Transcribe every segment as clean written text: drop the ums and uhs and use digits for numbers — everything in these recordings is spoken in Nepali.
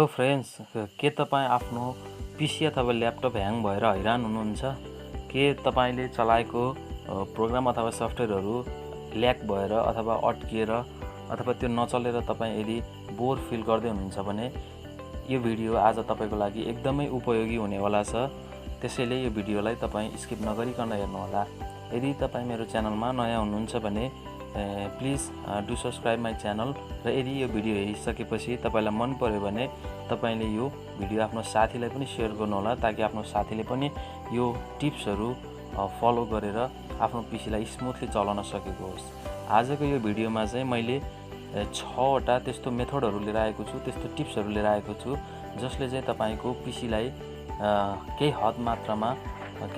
हेलो फ्रेन्ड्स, के तपाईँ आफ्नो पिसी अथवा ल्यापटप ह्याङ भएर हैरान हुनुहुन्छ? के तपाईँले चलाएको प्रोग्राम अथवा सफ्टवेयरहरू ल्याग भएर अथवा अड्किएर अथवा त्यो नचलेर तपाईँ यदि बोर फिल गर्दै हुनुहुन्छ भने यो भिडियो आज तपाईँको लागि एकदमै उपयोगी हुनेवाला छ। त्यसैले यो भिडियोलाई तपाईँ स्किप नगरिकन हेर्नुहोला। यदि तपाईँ मेरो च्यानलमा नयाँ हुनुहुन्छ भने please do subscribe my channel. र यदि यो भिडियो हेरिसकेपछि तपाईँलाई मन पर्यो भने तपाईँले यो भिडियो आफ्नो साथीलाई पनि सेयर गर्नुहोला, ताकि आफ्नो साथीले पनि यो टिप्सहरू फलो गरेर आफ्नो पिसीलाई स्मुथली चलाउन सकेको होस्। आजको यो भिडियोमा चाहिँ मैले 6वटा त्यस्तो मेथडहरू लिएर आएको छु, त्यस्तो टिप्सहरू लिएर आएको छु जसले चाहिँ तपाईँको पिसीलाई केही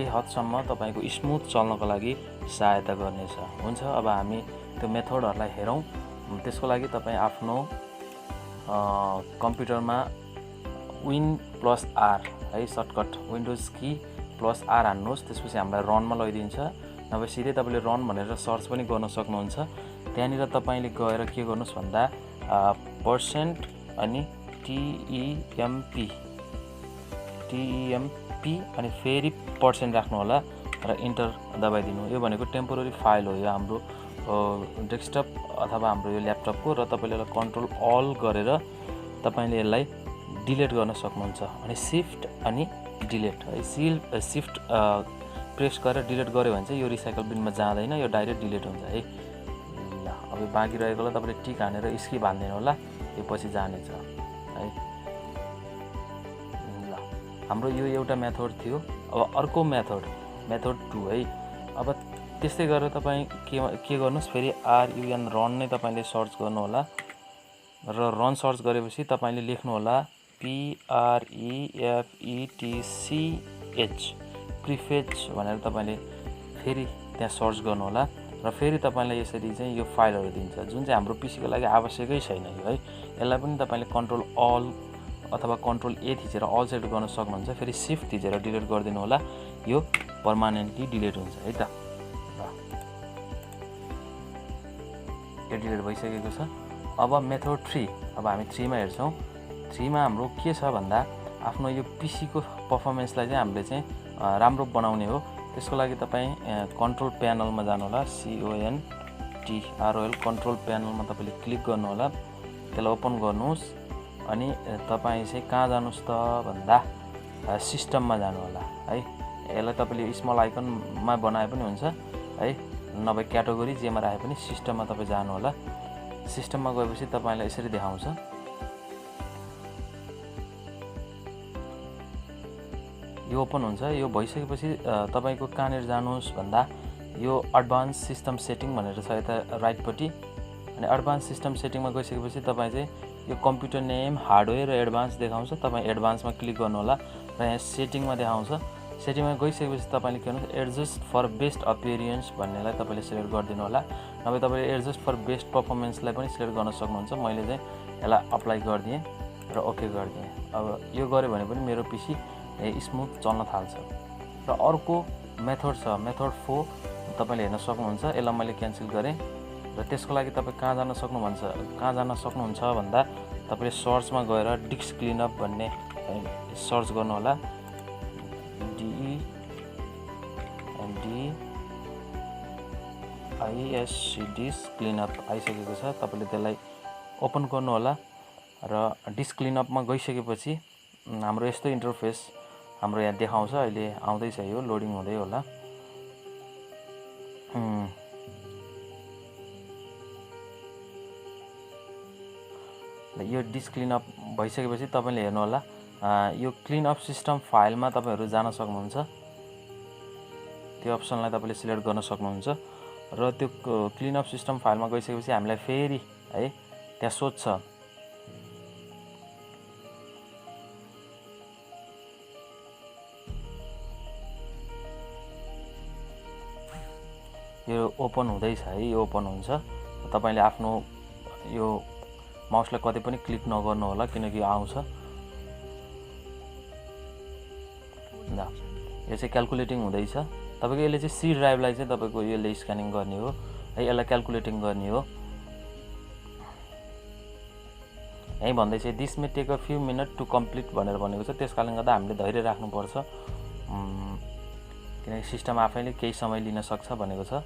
हदसम्म तपाईँको स्मुथ चल्नको लागि सहायता गर्नेछ। हुन्छ, अब हामी त्यो मेथडहरूलाई हेरौँ। त्यसको लागि तपाईँ आफ्नो कम्प्युटरमा Win+R है सर्टकट विन्डोज की +R हान्नुहोस्। त्यसपछि हामीलाई रनमा लगिदिन्छ। नभए सिधै तपाईँले रन भनेर सर्च पनि गर्न सक्नुहुन्छ। त्यहाँनिर तपाईँले गएर के गर्नुहोस् भन्दा % अनि TEMP अनि फेरि % राख्नु होला र इन्टर दबाइदिनु। यो भनेको टेम्पोररी फाइल हो, यो हाम्रो डेस्कटप अथवा हाम्रो यो ल्यापटपको, र तपाईँले कन्ट्रोल अल गरेर तपाईँले यसलाई डिलिट गर्न सक्नुहुन्छ। अनि सिफ्ट अनि डिलिट है, सिफ्ट प्रेस गरेर डिलिट गऱ्यो भने चाहिँ यो रिसाइकल बिनमा जाँदैन, यो डाइरेक्ट डिलिट हुन्छ है। ल, अब बाँकी रहेकोलाई तपाईँले टिक हानेर स्किप हान्दिनु होला, यो पछि जानेछ है। ल, हाम्रो यो एउटा मेथड थियो। अब अर्को मेथड 2 है। अब त्यस्तै गरेर तपाईँ के गर्नुहोस्, फेरि run नै तपाईँले सर्च गर्नु होला र रन सर्च गरेपछि तपाईँले लेख्नु होला PREFETCH प्रिफेच भनेर तपाईँले फेरि त्यहाँ सर्च गर्नु होला र फेरि तपाईँलाई यसरी चाहिँ यो फाइलहरू दिन्छ, जुन चाहिँ हाम्रो पिसीको लागि आवश्यकै छैन है। यसलाई पनि तपाईँले कन्ट्रोल अल अथवा कन्ट्रोल ए थिचेर अल सेलेक्ट गर्न सक्नुहुन्छ। फेरि सिफ्ट थिचेर डिलिट गरिदिनु होला, यो पर्मानेन्टली डिलिट हुन्छ है त। यो डिलिट भइसकेको छ। अब मेथड 3, अब हामी 3 मा हेर्छौँ। 3 मा हाम्रो के छ भन्दा आफ्नो यो पिसीको पर्फर्मेन्सलाई चाहिँ हामीले चाहिँ राम्रो बनाउने हो। त्यसको लागि तपाईँ कन्ट्रोल प्यानलमा जानु होला, CONTROL कन्ट्रोल प्यानलमा तपाईँले क्लिक गर्नु होला, त्यसलाई ओपन गर्नुहोस्। अनि तपाईँ चाहिँ कहाँ जानुहोस् त भन्दा सिस्टममा जानु होला है। यसलाई तपाईँले स्मल आइकनमा बनाए पनि हुन्छ है, नभए क्याटेगोरी जेमा राखे पनि सिस्टममा तपाईँ जानु होला। सिस्टममा गएपछि तपाईँलाई यसरी देखाउँछ। यो ओपन हुन्छ। यो भइसकेपछि तपाईँको कहाँनिर जानुहोस् भन्दा यो एडभान्स सिस्टम सेटिङ भनेर छ यता राइटपट्टि। अनि एडभान्स सिस्टम सेटिङमा गइसकेपछि तपाईँ चाहिँ यो कम्प्युटर नेम, हार्डवेयर र एडभान्स देखाउँछ। तपाईँ एडभान्समा क्लिक गर्नु होला र यहाँ सेटिङमा देखाउँछ। सेटिङमा गइसकेपछि तपाईँले के गर्नुहोस्, एडजस्ट फर बेस्ट अपियरेन्स भन्नेलाई तपाईँले सिलेक्ट गरिदिनु होला। नभए तपाईँले एडजस्ट फर बेस्ट पर्फर्मेन्सलाई पनि सिलेक्ट गर्न सक्नुहुन्छ। मैले चाहिँ यसलाई अप्लाई गरिदिएँ र ओके गरिदिएँ। अब यो गऱ्यो भने पनि मेरो पिसी स्मुथ चल्न थाल्छ। र अर्को मेथड छ, मेथड 4, तपाईँले हेर्न सक्नुहुन्छ। यसलाई मैले क्यान्सल गरेँ र त्यसको लागि तपाईँ कहाँ जान सक्नुहुन्छ भन्दा तपाईँले सर्चमा गएर डिस्क क्लिनअप भन्ने सर्च गर्नु होला। DISC डिस्क क्लिनअप आइसकेको छ। तपाईँले त्यसलाई ओपन गर्नु होला र डिस्क क्लिनअपमा गइसकेपछि हाम्रो यस्तो इन्टरफेस हाम्रो यहाँ देखाउँछ। अहिले आउँदैछ, यो लोडिङ हुँदै होला। यो डिस्क क्लिनअप भइसकेपछि तपाईँले हेर्नु होला, यो क्लिनअप सिस्टम फाइलमा तपाईँहरू जान सक्नुहुन्छ। त्यो अप्सनलाई तपाईँले सिलेक्ट गर्न सक्नुहुन्छ र त्यो क्लिनअप सिस्टम फाइलमा गइसकेपछि हामीलाई फेरि है त्यहाँ सोध्छ यो ओपन हुँदैछ है, यो ओपन हुन्छ। तपाईँले आफ्नो यो माउसलाई कतै पनि क्लिक नगर्नु होला, किनकि आउँछ। ल, यो चाहिँ क्याल्कुलेटिङ हुँदैछ। तपाईँको यसले चाहिँ सी ड्राइभलाई चाहिँ तपाईँको यसले स्क्यानिङ गर्ने हो है, यसलाई क्याल्कुलेटिङ गर्ने हो। यहीँ भन्दैछ this may take a few minute to complete भनेर भनेको छ। त्यस कारणले गर्दा हामीले धैर्य राख्नुपर्छ, किनकि सिस्टम आफैले केही समय लिन सक्छ भनेको छ।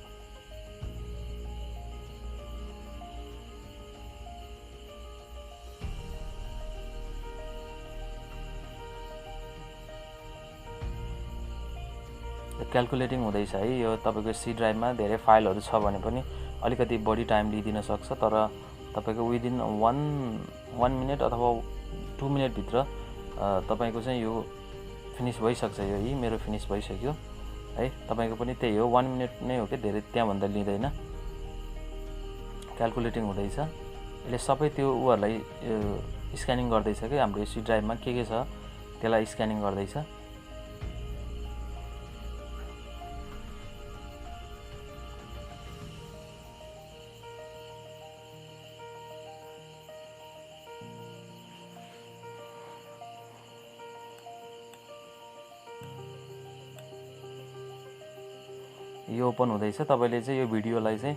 क्यालकुलेटिङ हुँदैछ है। यो तपाईँको सी ड्राइभमा धेरै फाइलहरू छ भने पनि अलिकति बढी टाइम लिइदिन सक्छ, तर तपाईँको विदिन 1 मिनट अथवा 2 मिनटभित्र तपाईँको चाहिँ यो फिनिस भइसक्छ। यो मेरो फिनिस भइसक्यो है। तपाईँको पनि त्यही हो, 1 मिनट नै हो कि धेरै त्यहाँभन्दा लिँदैन। क्यालकुलेटिङ हुँदैछ, यसले सबै त्यो उहरूलाई स्क्यानिङ गर्दैछ कि हाम्रो सी ड्राइभमा के छ त्यसलाई स्क्यानिङ गर्दैछ। यो ओपन हुँदैछ। तपाईँले चाहिँ यो भिडियोलाई चाहिँ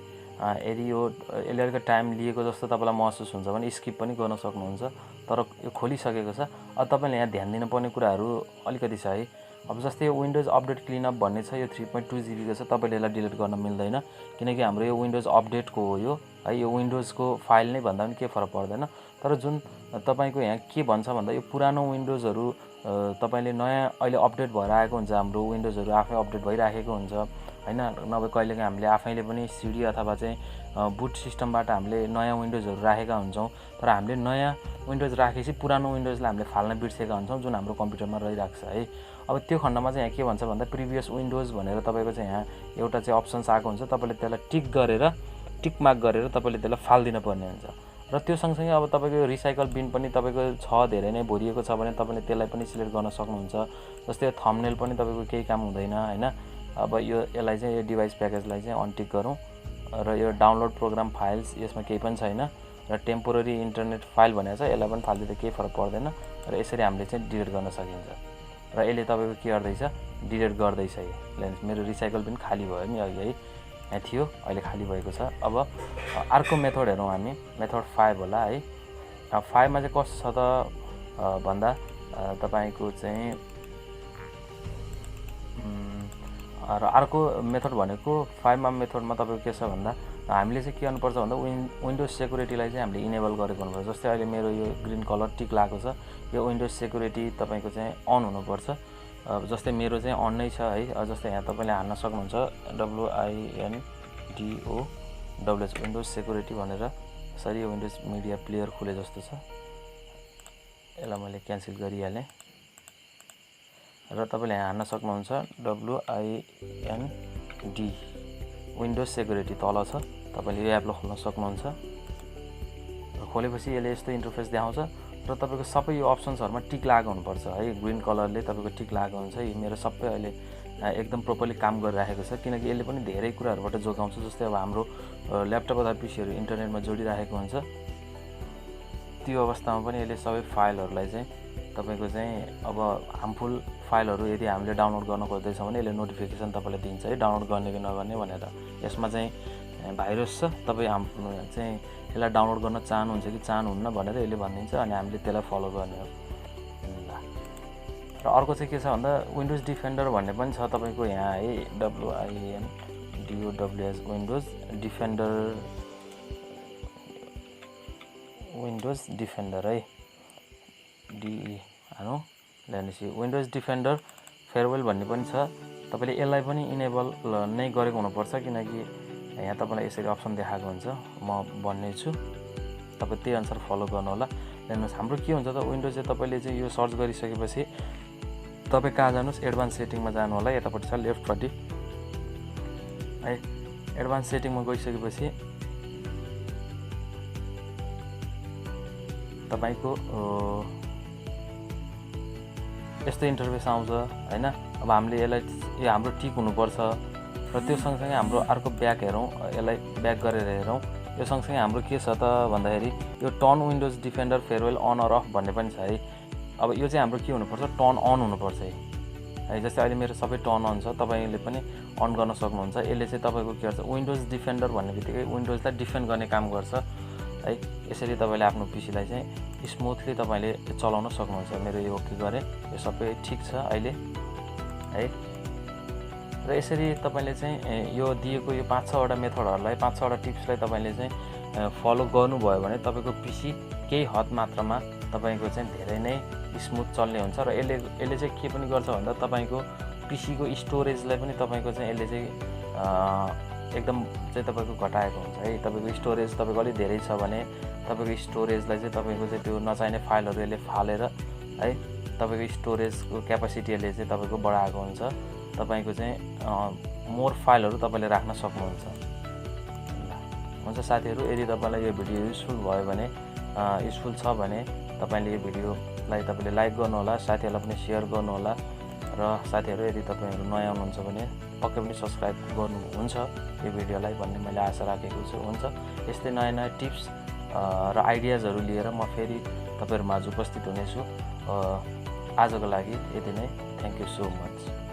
यदि यसले अलिकति टाइम लिएको जस्तो तपाईँलाई महसुस हुन्छ भने स्किप पनि गर्न सक्नुहुन्छ, तर यो खोलिसकेको छ। अब तपाईँले यहाँ ध्यान दिनुपर्ने कुराहरू अलिकति छ है। अब जस्तै यो विन्डोज अपडेट क्लिनअप भन्ने छ, यो 3.2 GB को छ। तपाईँले यसलाई डिलिट गर्न मिल्दैन, किनकि हाम्रो यो विन्डोज अपडेटको हो यो है। यो विन्डोजको फाइल नै भन्दा पनि के फरक पर्दैन। तर जुन तपाईँको यहाँ के भन्छ भन्दा यो पुरानो विन्डोजहरू तपाईँले नयाँ अहिले अपडेट भएर आएको हुन्छ, हाम्रो विन्डोजहरू आफै अपडेट भइराखेको हुन्छ हैन। नभए कहिलेकाहीँ हामीले आफैले पनि सिडी अथवा चाहिँ बुट सिस्टमबाट हामीले नयाँ विन्डोजहरू राखेका हुन्छौँ, तर हामीले नयाँ विन्डोज राखेपछि पुरानो विन्डोजलाई हामीले फाल्न बिर्सेका हुन्छौँ, जुन हाम्रो कम्प्युटरमा रहिरहेको छ है। अब त्यो खण्डमा चाहिँ यहाँ के भन्छ भन्दा प्रिभियस विन्डोज भनेर तपाईँको चाहिँ यहाँ एउटा चाहिँ अप्सन्स आएको हुन्छ। तपाईँले त्यसलाई टिक मार्क गरेर तपाईँले त्यसलाई फालिदिन पर्ने हुन्छ। र त्यो सँगसँगै अब तपाईँको रिसाइकल बिन पनि तपाईँको छ, धेरै नै भरिएको छ भने तपाईँले त्यसलाई पनि सिलेक्ट गर्न सक्नुहुन्छ। जस्तै थम्बनेल पनि तपाईँको केही काम हुँदैन हैन। अब यसलाई चाहिँ यो डिभाइस प्याकेजलाई चाहिँ अनटिक गरौँ र यो डाउनलोड प्रोग्राम फाइल्स यसमा केही पनि छैन र टेम्पोररी इन्टरनेट फाइल भनेको छ, यसलाई पनि फालिदिँदा केही फरक पर्दैन र यसरी हामीले चाहिँ डिलिट गर्न सकिन्छ। र यसले तपाईँको के गर्दैछ, डिलिट गर्दैछ। यो मेरो रिसाइकल बिन खाली भयो नि अघि है, यहाँ थियो अहिले खाली भएको छ। अब अर्को मेथड हेरौँ हामी, मेथड 5 होला है। 5 मा चाहिँ कस्तो छ त भन्दा तपाईँको चाहिँ र अर्को मेथड भनेको 5 मा मेथडमा तपाईँको के छ भन्दा हामीले चाहिँ के गर्नुपर्छ भन्दा विन्डोज सेक्युरिटीलाई चाहिँ हामीले इनेबल गरेको हुनुपर्छ। जस्तै अहिले मेरो यो ग्रिन कलर टिक लागेको छ, यो विन्डोज सेक्युरिटी तपाईँको चाहिँ अन हुनुपर्छ। जस्तै मेरो चाहिँ अन नै छ है। जस्तै यहाँ तपाईँले हान्न सक्नुहुन्छ WINDOWS विन्डोज सेक्युरिटी भनेर। सरी यो विन्डोज मिडिया प्लेयर खुले जस्तो छ, यसलाई मैले क्यान्सल गरिहालेँ। र तपाईँले यहाँ हान्न सक्नुहुन्छ WIND विन्डोज सेक्युरिटी तल छ। तपाईँले यो एपलाई खोल्न सक्नुहुन्छ। खोलेपछि यसले यस्तो इन्टरफेस देखाउँछ र तपाईँको सबै यो अप्सन्सहरूमा टिक लागेको हुनुपर्छ है। ग्रिन कलरले तपाईँको टिक लागेको हुन्छ। यो मेरो सबै अहिले एकदम प्रोपरली काम गरिरहेको छ, किनकि यसले पनि धेरै कुराहरूबाट जोगाउँछ। जस्तै अब हाम्रो ल्यापटप अथवा पिसीहरू इन्टरनेटमा जोडिरहेको हुन्छ, त्यो अवस्थामा पनि यसले सबै फाइलहरूलाई चाहिँ तपाईँको चाहिँ अब हार्मफुल फाइलहरू यदि हामीले डाउनलोड गर्न खोज्दैछौँ भने यसले नोटिफिकेसन तपाईँलाई दिन्छ है, डाउनलोड गर्ने कि नगर्ने भनेर। यसमा चाहिँ भाइरस छ, तपाईँ चाहिँ यसलाई डाउनलोड गर्न चाहनुहुन्छ कि चाहनुहुन्न भनेर यसले भनिदिन्छ, अनि हामीले त्यसलाई फलो गर्ने हो। र अर्को चाहिँ के छ भन्दा विन्डोज डिफेन्डर भन्ने पनि छ तपाईँको यहाँ है। WINDOWS विन्डोज डिफेन्डर है, DE हानु ल्यानेसी विन्डोज डिफेन्डर फेयरवेल भन्ने पनि छ। तपाईँले यसलाई पनि इनेबल नै गरेको हुनुपर्छ, किनकि यहाँ तपाईँलाई यसरी अप्सन देखाएको हुन्छ। म भन्ने छु, तपाईँ त्यही अनुसार फलो गर्नु होला। हेर्नुहोस् हाम्रो के हुन्छ त, विन्डोज चाहिँ तपाईँले चाहिँ यो सर्च गरिसकेपछि तपाईँ कहाँ जानुहोस्, एडभान्स सेटिङमा जानु होला। यतापट्टि छ लेफ्टपट्टि है। एडभान्स सेटिङमा गइसकेपछि तपाईँको यस्तो इन्टरफेस आउँछ हैन। अब हामीले यसलाई यो हाम्रो टिक हुनुपर्छ र त्यो सँगसँगै हाम्रो अर्को ब्याक हेरौँ, यसलाई ब्याक गरेर हेरौँ। यो सँगसँगै हाम्रो के छ त भन्दाखेरि यो turn Windows Defender firewall on or off भन्ने पनि छ है। अब यो चाहिँ हाम्रो के हुनुपर्छ, टर्न अन हुनुपर्छ है। जस्तै अहिले मेरो सबै टर्न अन छ, तपाईँले पनि अन गर्न सक्नुहुन्छ। यसले चाहिँ तपाईँको के गर्छ, विन्डोज डिफेन्डर भन्ने बित्तिकै विन्डोजलाई डिफेन्ड गर्ने काम गर्छ। है। यसरी तपाईँले आफ्नो पिसीलाई चाहिँ स्मुथली तपाईँले चलाउन सक्नुहुन्छ। मेरो यो ओके गरेँ, यो सबै ठिक छ अहिले है। र यसरी तपाईँले चाहिँ यो दिएको यो 5-6वटा मेथडहरूलाई 5-6वटा टिप्सलाई तपाईँले चाहिँ फलो गर्नुभयो भने तपाईँको पिसी केही हद मात्रामा तपाईँको चाहिँ धेरै नै स्मुथ चल्ने हुन्छ। र यसले चाहिँ के पनि गर्छ भन्दा तपाईँको पिसीको स्टोरेजलाई पनि तपाईँको चाहिँ यसले चाहिँ एकदम चाहिँ तपाईँको घटाएको हुन्छ है। तपाईँको स्टोरेज तपाईँको अलिक धेरै छ भने तपाईँको स्टोरेजलाई चाहिँ तपाईँको चाहिँ त्यो नचाहिने फाइलहरू यसले फालेर है तपाईँको स्टोरेजको क्यापासिटीले चाहिँ तपाईँको बढाएको हुन्छ। तपाईँको चाहिँ मोर फाइलहरू तपाईँले राख्न सक्नुहुन्छ। हुन्छ साथीहरू, यदि तपाईँलाई यो भिडियो युजफुल भयो भने युजफुल छ भने तपाईँले यो भिडियोलाई तपाईँले लाइक गर्नुहोला, साथीहरूलाई पनि सेयर गर्नुहोला। र साथीहरू, यदि तपाईँहरू नयाँ हुनुहुन्छ भने पक्कै पनि सब्सक्राइब गर्नुहुन्छ यो भिडियोलाई भन्ने मैले आशा राखेको छु। हुन्छ, यस्तै नयाँ नयाँ टिप्स र आइडियाजहरू लिएर म फेरि तपाईँहरूमा उपस्थित हुनेछु। आजको लागि यति नै। Thank you so much.